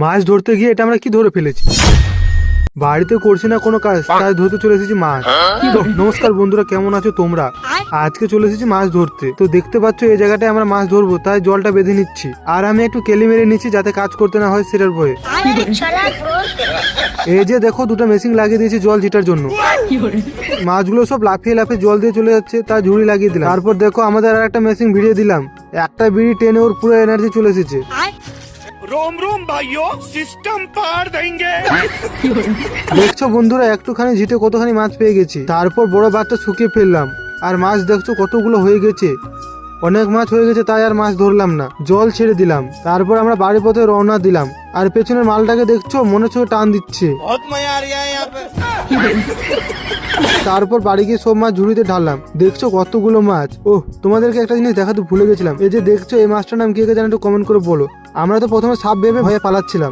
মাছ ধরতে গিয়ে এটা আমরা কি ধরে ফেলেছি। বাড়িতে করছি না কোনো কাজ, তাই ধরতে চলে এসেছি মাছ। তো নমস্কার বন্ধুরা, কেমন আছো তোমরা? আজকে চলে এসেছি মাছ ধরতে। তো দেখতে পাচ্ছ এই জায়গাটায় আমরা মাছ ধরবো, তাই জলটা বেঁধে নিচ্ছি। আর আমি একটু কেলি মেরে নিচ্ছি যাতে কাজ করতে না হয় সেটার ভয়ে। এই যে দেখো, দুটো মেশিন লাগিয়ে দিয়েছি জল জিটার জন্য। মাছগুলো সব লাফিয়ে লাফিয়ে জল দিয়ে চলে যাচ্ছে, তাই ঝুড়ি লাগিয়ে দিলাম। তারপর দেখো আমাদের আর একটা মেশিন ভিড়িয়ে দিলাম। একটা বিড়ি টেনে ওর পুরো এনার্জি চলে এসেছে। रोम रोम भाइयों, सिस्टम पार देंगे। দেখছো বন্ধুরা, একটুখানি ঝিটে কতখানি মাছ পেয়ে গেছি। তারপর বড় বাঁধটা শুকিয়ে ফেললাম, আর মাছ দেখছো কতগুলো হয়ে গেছে। অনেক মাছ হয়ে গেছে, তাই আর মাছ ধরলাম না, জল ছেড়ে দিলাম। তারপর আমরা বাড়ির পথে রওনা দিলাম। আর পেছনের মালটাকে দেখছো, মনে হচ্ছে টান দিচ্ছে। बहुत मजा आ रहा है यहाँ पे। তারপর বাড়ি গিয়ে সব মাছ ঝুড়িতে ঢাললাম। দেখছো কতগুলো মাছ। ওহ, তোমাদেরকে একটা জিনিস দেখাতে ভুলে গেছিলাম। এই যে দেখছো, এই মাছটার নাম কি জানো, একটু কমেন্ট করে বলো। আমরা তো প্রথমে সাপ ভেবে ভয়ে পালাচ্ছিলাম।